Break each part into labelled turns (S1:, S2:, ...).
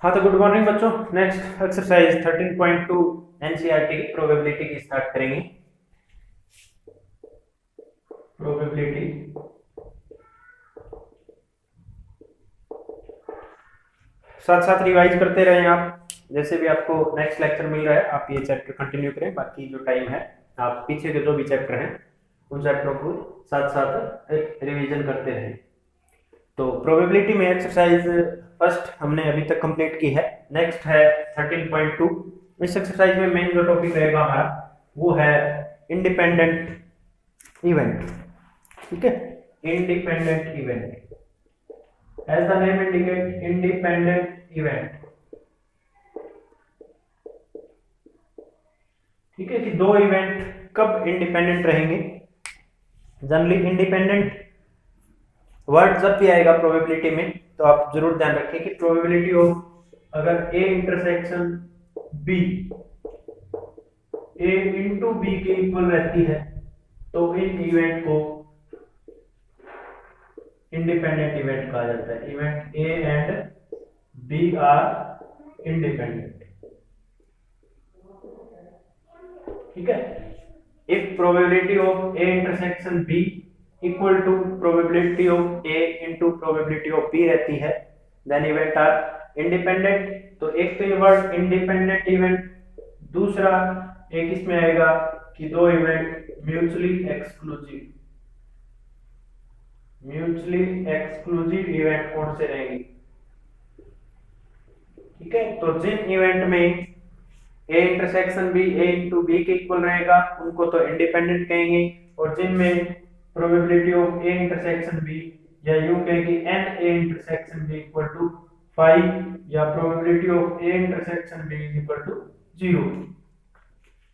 S1: हाँ तो good morning बच्चों। नेक्स्ट एक्सरसाइज 13.2 एनसीईआरटी की प्रोबेबिलिटी की स्टार्ट करेंगे। प्रोबेबिलिटी साथ साथ रिवाइज करते रहें आप। जैसे भी आपको नेक्स्ट लेक्चर मिल रहा है आप ये चैप्टर कंटिन्यू करें, बाकी जो टाइम है आप पीछे के जो भी चैप्टर हैं उन चैप्टरों को साथ साथ रिवीजन करते रहें। तो प्रोबेबिलिटी में एक्सरसाइज फर्स्ट हमने अभी तक कंप्लीट की है। नेक्स्ट है 13.2। इस एक्सरसाइज में मेन जो टॉपिक रहेगा हमारा वो है इंडिपेंडेंट इवेंट। ठीक है, independent event as the name indicate, independent event. ठीक है कि दो इवेंट कब इंडिपेंडेंट रहेंगे। जनरली इंडिपेंडेंट वर्ड जब भी आएगा प्रोबेबिलिटी में तो आप जरूर ध्यान रखें कि प्रोबेबिलिटी ऑफ अगर A intersection B A into B के इक्वल रहती है तो इन इवेंट को इंडिपेंडेंट इवेंट कहा जाता है। Event A and B are independent. ठीक है, if probability of A intersection B equal to probability of A into probability of B रहती है देन इवेंट आर इंडिपेंडेंट। तो एक तो ये वर्ड इंडिपेंडेंट इवेंट, दूसरा एक इसमें आएगा कि दो event mutually exclusive. Mutually exclusive event कौन से रहेंगे। ठीक है, तो जिन इवेंट में A intersection B A into B के इक्वल रहेगा उनको तो इंडिपेंडेंट कहेंगे, और जिनमें probability of A intersection B या यूं कहें कि N A intersection B equal to 5 या probability of A intersection B is equal to 0,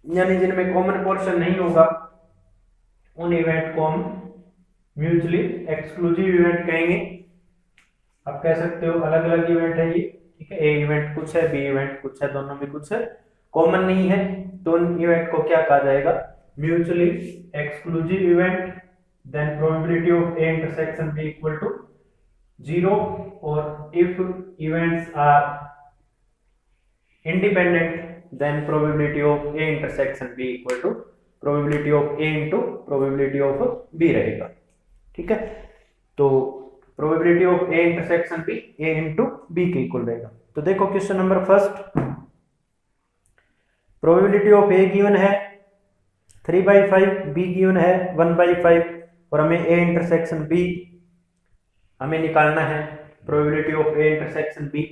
S1: यानी जिनमें कॉमन पोर्शन नहीं होगा उन इवेंट को हम म्यूचुअली एक्सक्लूसिव इवेंट कहेंगे। आप कह सकते हो अलग अलग इवेंट है ये। ठीक है, ए इवेंट कुछ है, बी इवेंट कुछ है, दोनों में कुछ है कॉमन नहीं है, तो उन इवेंट को क्या कहा जाएगा, mutually exclusive event. Then probability of A intersection B equal to 0, और if events are independent then probability of A intersection B equal to probability of A into probability of B रहेगा। ठीक है, तो probability of A intersection B A into B के equal रहेगा। तो देखो question number first, probability of A given है 3/5, be given है 1/5, और हमें ए इंटरसेक्शन बी हमें निकालना है। Probability of A intersection B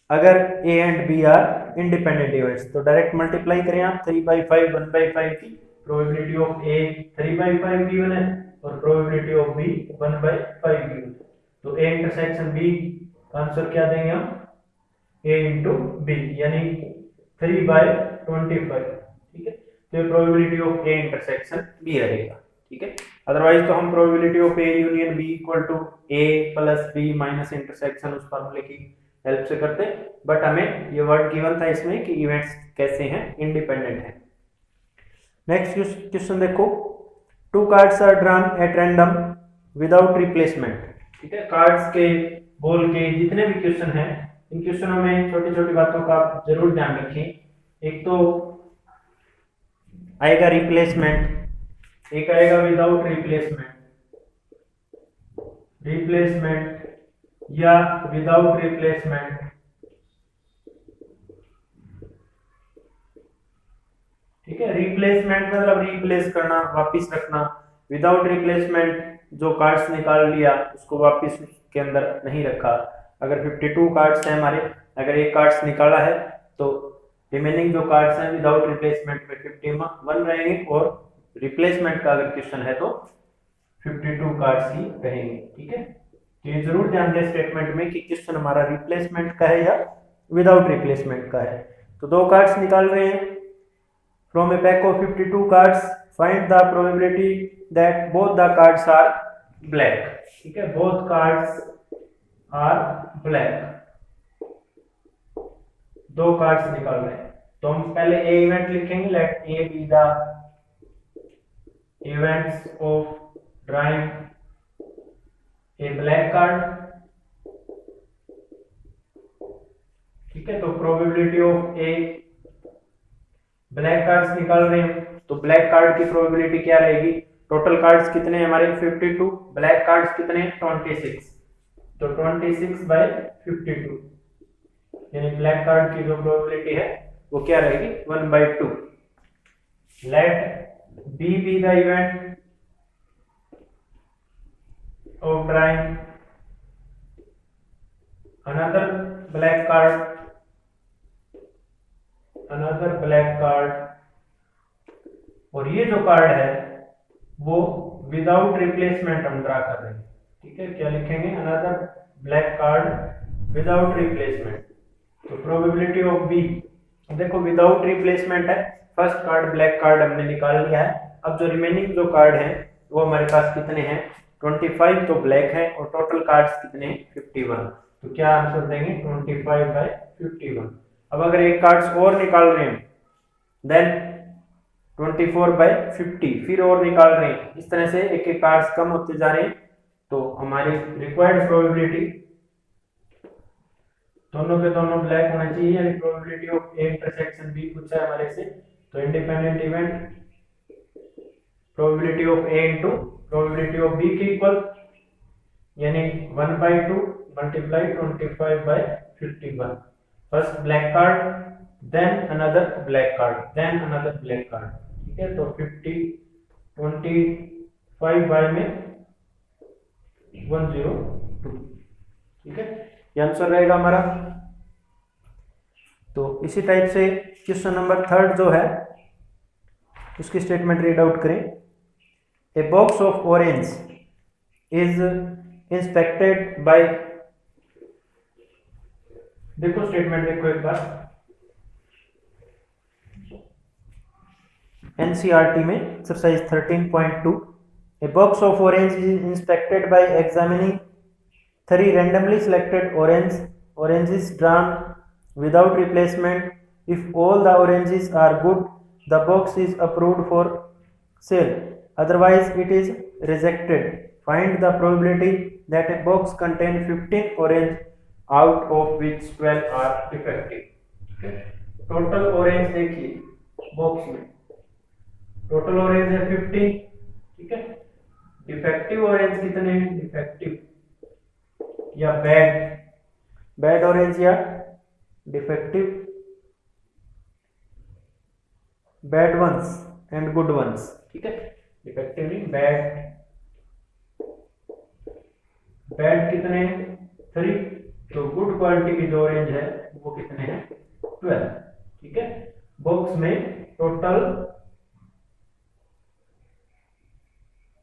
S1: अगर A and B are independent events तो डायरेक्ट मल्टीप्लाई करें आप 3/5 1/5 की। प्रोबेबिलिटी ऑफ ए 3/5 गिवन है और प्रोबेबिलिटी ऑफ बी 1/5 गिवन है, तो ए इंटरसेक्शन बी का आंसर क्या देंगे हम, ए इंटू बी, यानी 3/25। ठीक है, तो probability of A intersection B रहेगा। ठीक है, अदरवाइज तो हम probability of A union B equal to A plus B minus intersection उस फॉर्मूले की हेल्प से करते, बट हमें ये वर्ड गिवन था इसमें कि इवेंट्स कैसे हैं, इंडिपेंडेंट हैं। नेक्स्ट क्वेश्चन देखो, 2 cards are drawn at random without replacement. ठीक है, कार्ड्स के बॉल के जितने भी क्वेश्चन हैं इन क्वेश्चनों में छोटी छोटी बातों का आप जरूर ध्यान रखें। एक तो आएगा रिप्लेसमेंट, एक आएगा विदाउट रिप्लेसमेंट, रिप्लेसमेंट या विदाउट रिप्लेसमेंट। ठीक है, रिप्लेसमेंट मतलब रिप्लेस करना, वापिस रखना। विदाउट रिप्लेसमेंट जो कार्ड्स निकाल लिया उसको वापिस के अंदर नहीं रखा। अगर 52 कार्ड्स हैं हमारे, अगर एक कार्ड्स निकाला है तो रिमेनिंग जो कार्ड्स हैं विदाउट रिप्लेसमेंट में 51 रहेंगे, और रिप्लेसमेंट का अगर क्वेश्चन है तो 52 कार्ड्स ही रहेंगे। ठीक है, तो ये जरूर ध्यान दें स्टेटमेंट में कि क्वेश्चन हमारा रिप्लेसमेंट का है या विदाउट रिप्लेसमेंट का है। तो दो कार्ड्स निकाल रहे हैं, from a pack of 52 cards find the probability that both the cards are black. ठीक है, बोथ कार्ड्स आर ब्लैक, दो कार्ड्स निकाल रहे हैं। तो हम पहले ए इवेंट लिखेंगे, let A B the events of drawing a black card, ठीक है, तो probability of A, black cards निकाल रहे हैं, तो ब्लैक कार्ड की प्रोबेबिलिटी क्या रहेगी? टोटल कार्ड्स कितने हैं हमारे? 52, ब्लैक कार्ड्स कितने हैं? 26, तो 26 बाय 52, यानी ब्लैक कार्ड की जो प्रोबेबिलिटी है वो क्या रहेगी? 1/2। Let B B the event of drawing another black card, और ये जो कार्ड है वो विदाउट रिप्लेसमेंट हम ड्रा कर रहे हैं। ठीक है, क्या लिखेंगे? Another black card without replacement. तो प्रोबेबिलिटी ऑफ बी, देखो विदाउट रिप्लेसमेंट है, फर्स्ट कार्ड ब्लैक कार्ड हमने निकाल लिया है। अब जो रिमेनिंग जो कार्ड है वो हमारे पास कितने हैं? 25 तो ब्लैक है, और टोटल कार्ड्स कितने हैं? 51। तो क्या आंसर देंगे? 25/51। अब अगर एक कार्ड्स और निकाल रहे हैं देन 24/50, फिर और निकाल रहे हैं, इस तरह से एक एक कार्ड्स कम होते जा रहे हैं। तो हमारी रिक्वायर्ड प्रोबेबिलिटी दोनों के दोनों ब्लैक होना चाहिए, यानी probability of A intersection B पूछा है हमारे से। तो independent event probability of A into probability of B के इक्वल, यानी 1/2 multiply 25/51। First black card, then another black card, then another black card. ठीक है, तो 50 25 बाय में 102। ठीक है, ये आंसर रहेगा हमारा। तो इसी टाइप से क्वेश्चन नंबर 3 जो है उसकी स्टेटमेंट रीड आउट करें। A box of orange is inspected bye, देखो स्टेटमेंट देखो एक बार, एनसीईआरटी में exercise 13.2। A box of orange is inspected bye examining 3 randomly selected oranges drawn without replacement. If all the oranges are good, the box is approved for sale. Otherwise, it is rejected. Find the probability that a box contains 15 orange out of which 12 are defective. Okay. Total orange देखिए box में, total orange है 15। ठीक है, defective orange कितने हैं? Defective या bad orange या defective, bad ones and good ones. ठीक है, डिफेक्टिव नहीं, बैड कितने हैं? 3। तो गुड क्वालिटी की जो ऑरेंज है वो कितने हैं? 12। ठीक है, बॉक्स में टोटल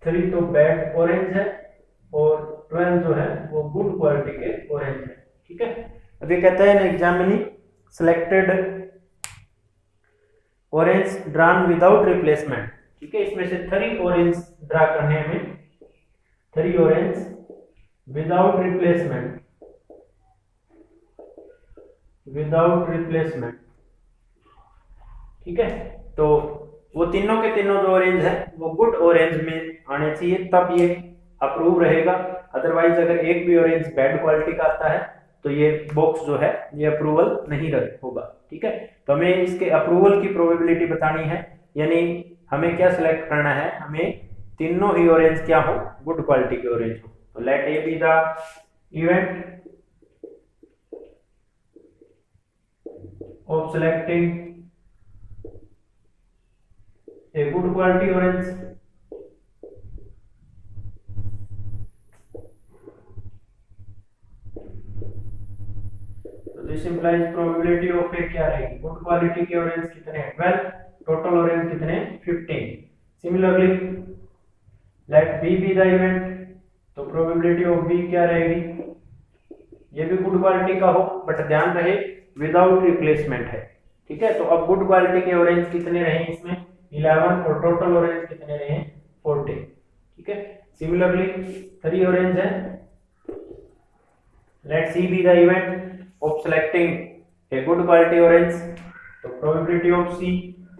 S1: 3 तो बैड ऑरेंज है और 12 जो है वो गुड क्वालिटी के ऑरेंज है। ठीक है, अभी कहता है examining selected orange drawn without replacement. ठीक है, इसमें से 3 ऑरेंज ड्रा करने में, 3 ऑरेंज विदाउट रिप्लेसमेंट, ठीक है, तो वो तीनों के तीनों जो ऑरेंज है वो गुड ऑरेंज में आने चाहिए, तब ये अप्रूव रहेगा। अदरवाइज अगर एक भी ऑरेंज बैड क्वालिटी का आता है तो ये बॉक्स जो है ये अप्रूवल नहीं होगा। ठीक है, तो हमें इसके अप्रूवल की प्रोबेबिलिटी बतानी है, यानी हमें क्या सिलेक्ट करना है? हमें तीनों ही ऑरेंज क्या हो? गुड क्वालिटी के ऑरेंज हो। तो let A B the event of selecting a good quality orange, so this implies probability of a क्या रहेगी? good quality के orange कितने हैं? 12, total orange कितने हैं? 15। similarly let B be the event, तो probability of B क्या रहेगी? ये भी good quality का हो, बट ध्यान रहे without replacement है। ठीक है, तो अब good quality के orange कितने रहे इसमें? 11, और टोटल ऑरेंज कितने रहे हैं? 40। ठीक है, सिमिलरली 3 ऑरेंज है, let C be the event of selecting a good quality orange, तो प्रोबेबिलिटी ऑफ सी,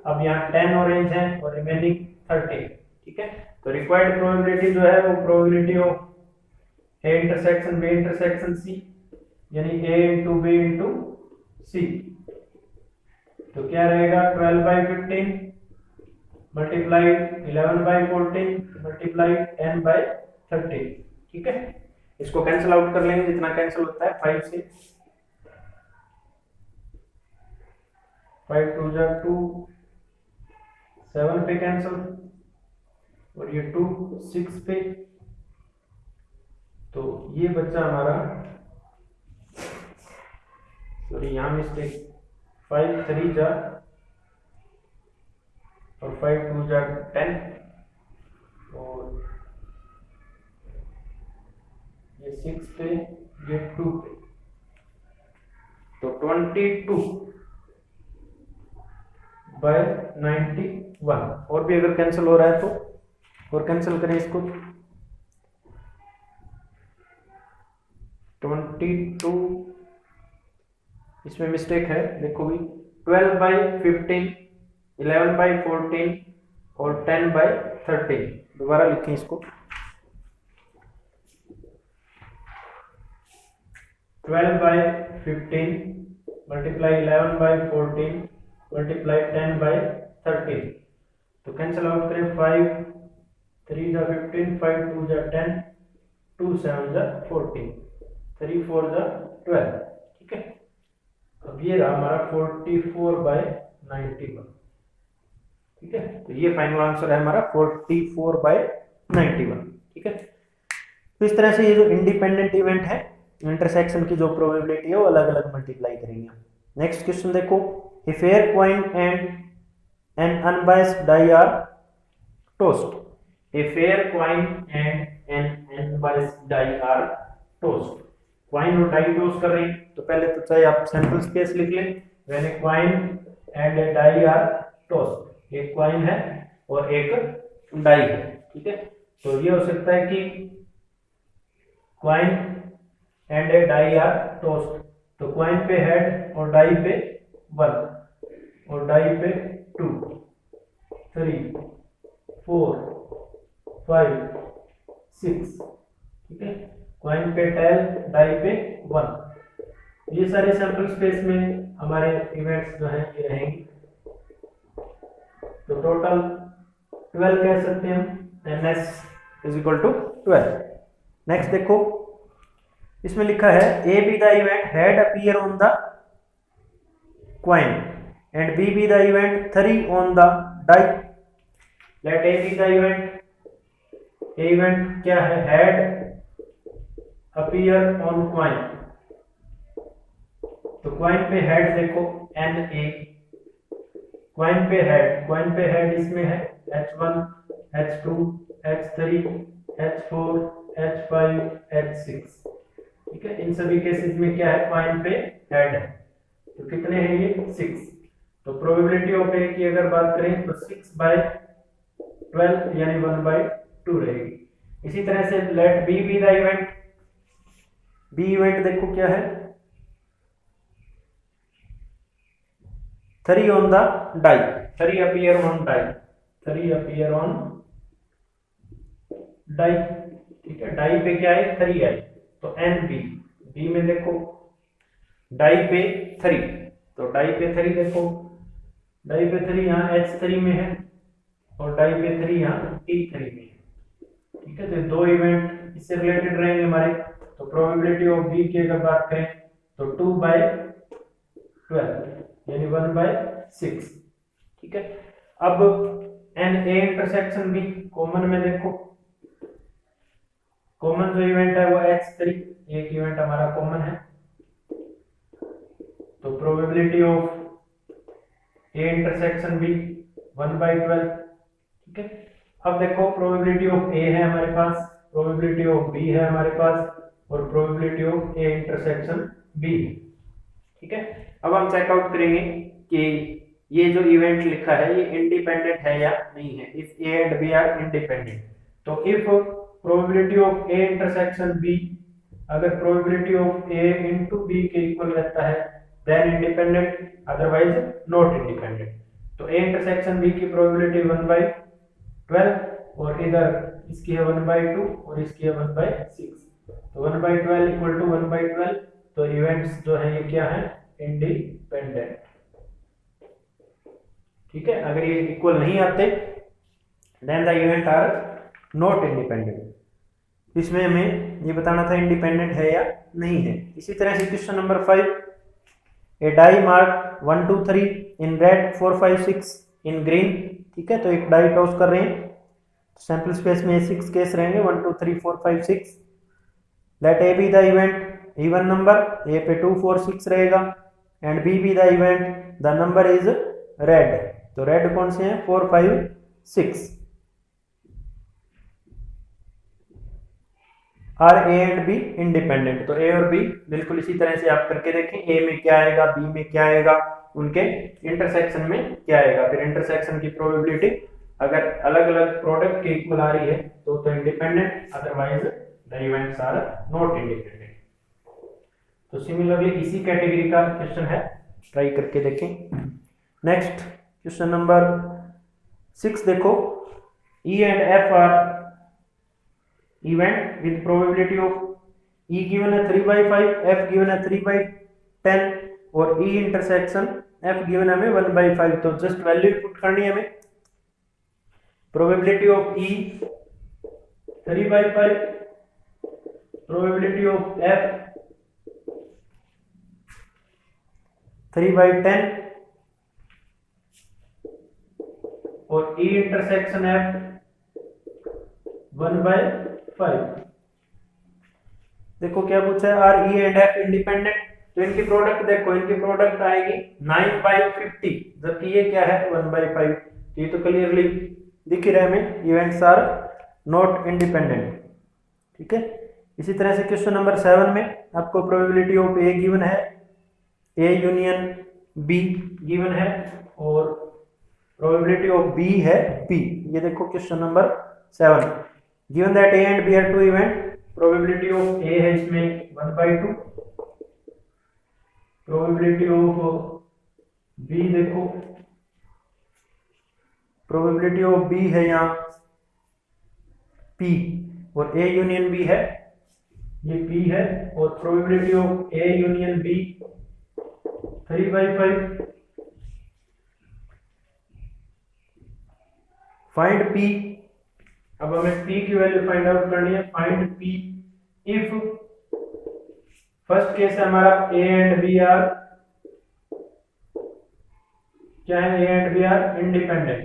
S1: अब यहाँ 10 ऑरेंज है और रिमेनिंग 30। ठीक है, तो रिक्वायर्ड प्रोबेबिलिटी जो है वो probability of A intersection B intersection C, यानी A into B into C. तो क्या रहेगा 12/15 मल्टीप्लाई 11/14 मल्टीप्लाई 10/13। ठीक है, इसको कैंसिल आउट कर लेंगे, जितना कैंसिल होता है 5 से। 5 2 जा 2, 7 पे कैंसिल, और ये 2 6 पे। तो ये बच्चा हमारा, सॉरी यहाँ मिस्टेक, 5 3 जा और 5 2 जा 10, और ये 6 पे, ये 2 पे। तो 22/91। और भी अगर कैंसिल हो रहा है तो और कैंसिल करें इसको। 22, इसमें मिस्टेक है, देखो भी 12/15 11/14 और 10/13। दोबारा लिखें इसको, 12/15 मल्टीप्लाई 11/14 मल्टीप्लाई 10/13। तो कैंसिल आउट करें, 5 3 जा 15, 5 2 जा 10, 2 7 जा 14, 3 4 जा 12। ठीक है, अब ये रहा हमारा 44/91। ठीक है, तो ये फाइनल आंसर है हमारा 44/91। ठीक है, तो इस तरह से ये जो इंडिपेंडेंट इवेंट है, इंटरसेक्शन की जो प्रोबेबिलिटी है वो अलग अलग मल्टीप्लाई करेंगे। नेक्स्ट क्वेश्चन देखो, a fair coin and an unbiased die are tossed. A fair coin and an unbiased die are tossed. Coin और डाई टॉस कर रहे हैं, तो पहले तो चाहे आप सैंपल स्पेस लिख लें, when a coin and a die are tossed. एक कॉइन है और एक डाई है। ठीक है, तो ये हो सकता है कि coin and a die are tossed, तो कॉइन पे हेड और डाई पे 1 और डाई पे 2 3 4 5 6। ठीक है, कॉइन पे टेल डाई पे 1। ये सारे सैंपल स्पेस में हमारे इवेंट्स जो हैं ये रहेंगे। तो टोटल 12 कह सकते हैं हम, ns = 12। नेक्स्ट देखो, इसमें लिखा है A B the event head appear on the coin and B B the event 3 on the die. Let A B the event, A event क्या है, हैड अपीयर ऑन कॉइन। तो कॉइन पे head देखो NA, coin पे head इसमें है H1 H2 H3 H4 H5 H6। ठीक है, इन सभी केसेस में क्या है, कॉइन पे हेड है। तो कितने हैं ये, 6। तो प्रोबेबिलिटी ऑफ ए की अगर बात करें तो 6/12 यानी 1/2 रहेगी। इसी तरह से let B B the event, B event देखो क्या है, 3 on the die, 3 appear on die, 3 appear on die. ठीक है, डाई पे क्या है, 3 है, तो NB, बी में देखो डाई पे 3, तो डाई पे 3 देखो, डाई पे 3 यहाँ H3 में है और डाई पे 3 यहाँ T3 में है। ठीक है, तो दो इवेंट इससे रिलेटेड रहेंगे हमारे। तो प्रोबेबिलिटी ऑफ बी की अगर बात करें तो 2/12 यानी 1/6। ठीक है, अब NA इंटरसेक्शन बी कॉमन में देखो, कॉमन जो इवेंट है वो H3, एक इवेंट हमारा कॉमन है। तो probability of A intersection B 1/12। ठीक है, अब देखो प्रोबेबिलिटी ऑफ A है हमारे पास, प्रोबेबिलिटी ऑफ B है हमारे पास, और probability of A intersection B। ठीक है, अब हम चेकआउट करेंगे कि ये जो इवेंट लिखा है ये इंडिपेंडेंट है या नहीं है। If A and B are independent, तो if probability of A intersection B, अगर probability of A into B के इक्वल रहता है then independent, otherwise not independent. तो A इंटरसेक्शन B की प्रोबेबिलिटी 1/12 और इधर इसकी है 1/2 और इसकी है 1/6। तो 1/12 = 1/12, तो इवेंट्स जो है ये क्या है, इंडिपेंडेंट। ठीक है, अगर ये इक्वल नहीं आते then the event are not independent. इसमें हमें ये बताना था इंडिपेंडेंट है या नहीं है। इसी तरह से question number 5, a die mark 1 2 3 in red 4 5 6 in green. ठीक है, तो एक डाई टॉस कर रहे हैं, सैंपल स्पेस में 6 केस रहेंगे 1 2 3 4 5 6। Let A B the event even number, A पे 2 4 6 रहेगा and B B the event the number is red. तो रेड कौन से हैं 4 5 6। Are A and B independent, तो ए और बी बिल्कुल इसी तरह से आप करके देखें, ए में क्या आएगा बी में क्या आएगा, उनके इंटरसेक्शन में क्या आएगा। फिर इंटरसेक्शन की प्रोबेबिलिटी अगर अलग अलग प्रोडक्ट के इक्वल आ रही है तो independent, otherwise the events are not independent. तो सिमिलरली इसी कैटेगरी का क्वेश्चन है, ट्राई करके देखें। नेक्स्ट क्वेश्चन नंबर 6 देखो, E and F are event with probability of E given a 3/5, F given a 3/10 और E intersection F given हमें 1/5। तो जस्ट वैल्यू पुट करनी है हमें। probability of E 3/5, probability of F 3/10 और E intersection F 1/5। देखो क्या पूछा है, R E and F independent. तो इनकी प्रोडक्ट देखो, इनकी प्रोडक्ट आएगी 9/50, जबकि ये क्या है 1/5। ये तो क्लियरली दिख ही रहा है हमें, इवेंट्स आर नॉट इंडिपेंडेंट। ठीक है, इसी तरह से क्वेश्चन नंबर 7 में आपको प्रोबेबिलिटी ऑफ ए गिवन है, ए यूनियन बी गिवन है और प्रोबेबिलिटी ऑफ बी है पी। ये देखो question number 7, given that A and B are two event, probability of A है इसमें 1/2, probability of B देखो, probability of B है यहाँ P और A यूनियन B है, ये P है और probability of A union B 3/5। Find P, अब हमें P की वैल्यू फाइंड आउट करनी है। Find P if first case है हमारा A एंड B आर क्या है, A and B are independent.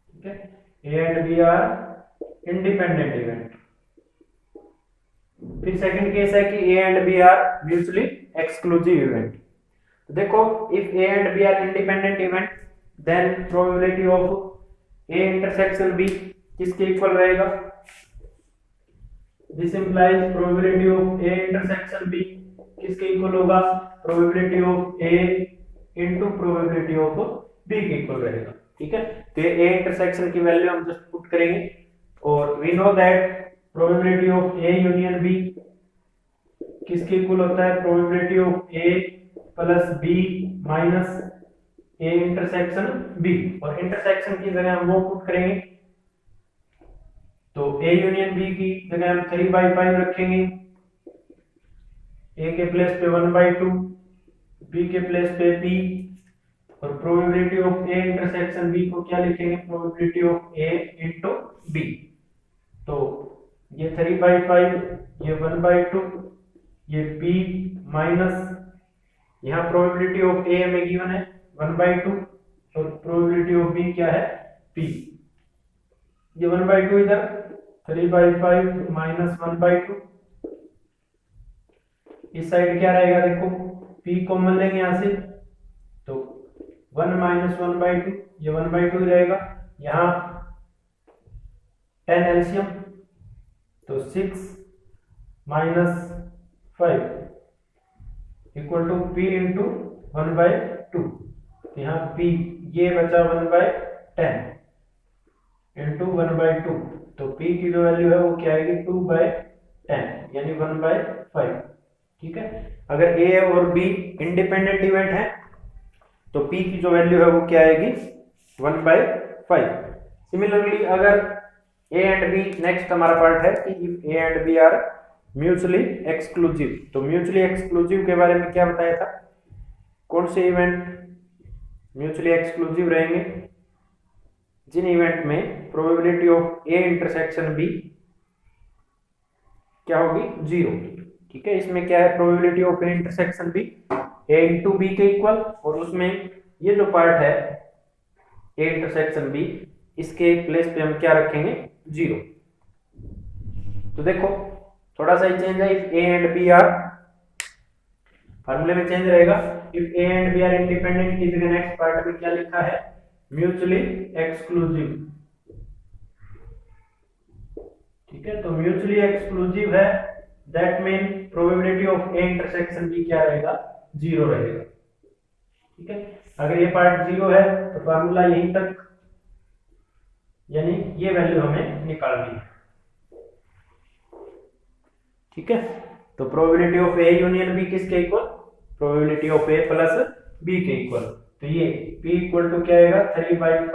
S1: ठीक है, A and B are independent event. फिर सेकंड केस है कि A and B are mutually exclusive event. तो देखो if A and B are independent event then probability of A intersection B किसके equal रहेगा, this implies probability of A intersection B किसके equal होगा, probability of A into probability of B के equal रहेगा। ठीक है, तो ये A इंटरसेक्शन की वैल्यू हम जस्ट पुट करेंगे और we know that probability of A union B किसके इक्वल होता है, probability of A plus B minus A intersection B, और इंटरसेक्शन की जगह हम वो पुट करेंगे तो A यूनियन B की जगह हम 3/5 रखेंगे, A के प्लेस पे 1/2, B के प्लेस पे P और probability of A intersection B को क्या लिखेंगे, probability of A into B। तो ये 3/5, ये 1/2, ये P माइनस यहाँ प्रोबेबिलिटी ऑफ A हमें गिवन है 1/2 और प्रोबेबिलिटी ऑफ B क्या है P। ये 1/2 इधर, 3/5 माइनस 1/2, इस साइड क्या रहेगा देखो, P कॉमन लेंगे यहां से तो 1 माइनस 1/2, ये 1/2 रहेगा, यहाँ 10 एलसीएम तो 6 minus 5 equal to P into 1/2। यहाँ P ये बचा 1/10 इंटू 1/2, तो P की जो वैल्यू है वो क्या आएगी 2/10 यानी 1/5। ठीक है, अगर A और B इंडिपेंडेंट इवेंट है तो P की जो वैल्यू है वो क्या आएगी 1/5। सिमिलरली अगर A एंड B, नेक्स्ट हमारा पार्ट है कि if A and B are mutually exclusive, तो म्यूचुअली एक्सक्लूसिव के बारे में क्या बताया था, कौन से इवेंट म्यूचुअली एक्सक्लूसिव रहेंगे? जिन इवेंट में probability of A intersection B क्या होगी? 0। ठीक है, इसमें क्या है? Probability of A intersection B A into B के इक्वल, और उसमें ये जो पार्ट है ए इंटरसेक्शन बी, इसके प्लेस पे हम क्या रखेंगे? 0। तो देखो थोड़ा सा ही चेंज है। If A and B are, फार्मूले में चेंज रहेगा। If A and B are independent की जगह नेक्स्ट पार्ट में क्या लिखा है? Mutually exclusive. ठीक है, तो म्यूचुअली एक्सक्लूसिव है, that mean probability of A intersection B क्या रहेगा? 0 रहेगा। ठीक है, अगर ये पार्ट 0 है तो फार्मूला यहीं तक, यानी ये वैल्यू हमें निकालनी है। ठीक है, तो probability of A union B किसके equal? Probability of A plus B के इक्वल। तो ये p इक्वल टू क्या आएगा? 3/5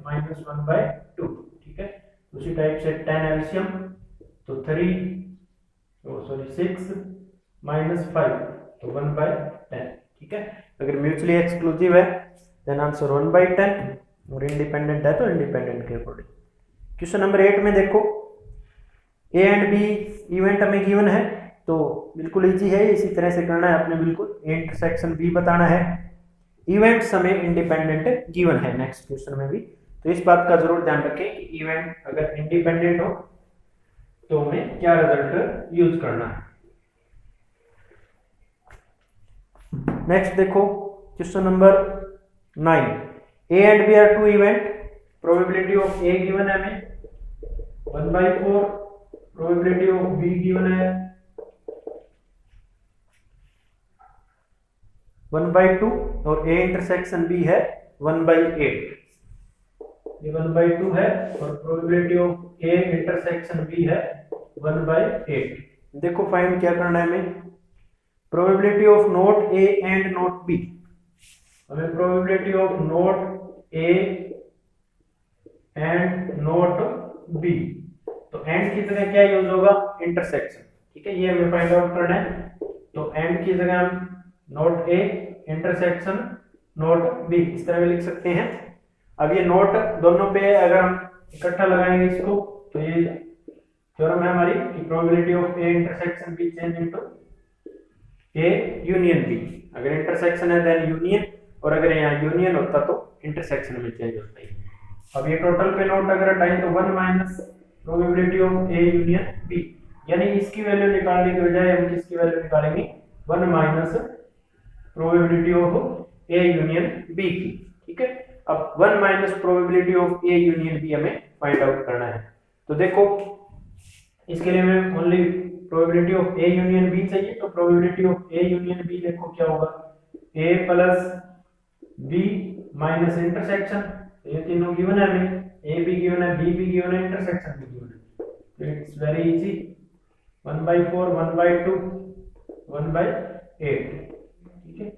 S1: माइनस 1/2। ठीक है, उसी टाइप से 10 एलसीएम, तो 6 माइनस 5, तो 1/10। ठीक है, अगर म्यूचुअली एक्सक्लूसिव है देन आंसर 1/10, और इंडिपेंडेंट है तो इंडिपेंडेंट के अकॉर्डिंग। क्वेश्चन नंबर 8 में देखो ए एंड बी इवेंट हमें गिवन है, तो बिल्कुल इजी है, इसी तरह से करना है आपने। बिल्कुल ए इंटरसेक्शन बी बताना है, इवेंट्स हमें इंडिपेंडेंट गिवन है नेक्स्ट क्वेश्चन में भी, तो इस बात का जरूर ध्यान रखें कि इवेंट अगर इंडिपेंडेंट हो तो हमें क्या रिजल्ट यूज करना है। नेक्स्ट देखो question number 9, A and B are two event, probability of A given है हमें 1/4, प्रोबेबिलिटी ऑफ बी गिवन है 1/2, और ए इंटरसेक्शन बी है 1/8। ये 1/2 है, और probability of A intersection B है 1/8। देखो फाइंड क्या करना है हमें? Probability of not A and not B. हमें probability of not A and not B, तो एंड की जगह क्या यूज होगा? इंटरसेक्शन। ठीक है, ये हमें फाइंड आउट करना है। तो एंड की जगह हम not A intersection not B इस तरह में लिख सकते हैं। अब ये नोट दोनों पे अगर हम इकट्ठा लगाएंगे इसको, तो ये थ्योरम है हमारी कि probability of A intersection B change into A union B. अगर इंटरसेक्शन है देन यूनियन, और अगर यहाँ यूनियन होता तो इंटरसेक्शन में चेंज होता है। अब ये टोटल पे नोट अगर हटाएं तो 1 minus probability of A union B, यानी इसकी वैल्यू निकालने के बजाय हम किसकी वैल्यू निकालेंगे? 1 minus probability of A union B की। ठीक है, अब 1 minus probability of A union B हमें फाइंड आउट करना है। तो देखो इसके लिए हमें only probability of A union B चाहिए, तो probability of A union B देखो क्या होगा? A plus B minus intersection, ये तीनों गिवन है हमें, ए भी गिवन है, बी भी गिवन है, इंटरसेक्शन भी गिवन है। तो इट्स वेरी इजी, 1/4, 1/2, 1/8। ठीक है,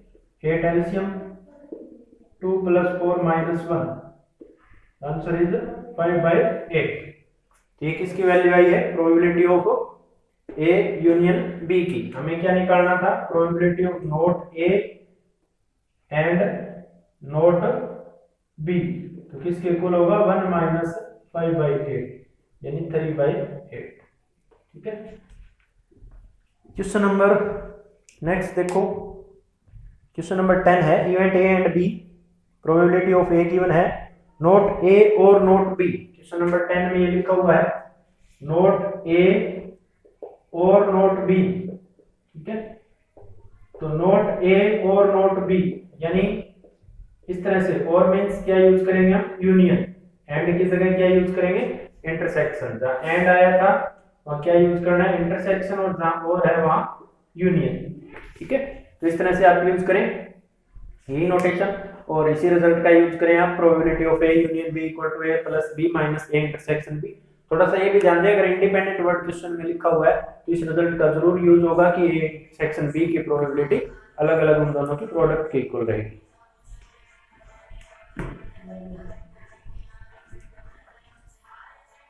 S1: 8 एलसीएम, 2 + 4 - 1, आंसर इज 5/8। ये किसकी वैल्यू आई है? Probability of A union B की। हमें क्या निकालना था? Probability of not A and not B, तो किसके इक्वल होगा? 1 माइनस 5/8, यानी 3/8। ठीक है, क्वेश्चन नंबर नेक्स्ट देखो, क्वेश्चन नंबर 10 है, event A and B, probability of A given है, नोट ए और नोट बी। क्वेश्चन नंबर 10 में ये लिखा हुआ है नोट ए और नोट बी। ठीक है, तो नोट ए और नोट बी, यानी इस तरह से, और मींस क्या यूज करेंगे हम? यूनियन। एंड की जगह क्या यूज करेंगे? इंटरसेक्शन। जहां एंड आया था वहां क्या यूज करना है? इंटरसेक्शन, और जहां और है वहां यूनियन। ठीक है, तो इस तरह से आप यूज करें यही नोटेशन, और इसी रिजल्ट का यूज करें आप, probability of A union B equal to A plus B minus A intersection B. थोड़ा सा ये भी ध्यान दें, अगर इंडिपेंडेंट वर्ड क्वेश्चन में लिखा हुआ है तो इस रिजल्ट का जरूर यूज होगा कि ए सेक्शन बी की प्रोबेबिलिटी अलग अलग उन दोनों की प्रोडक्ट के इक्वल रहेगी।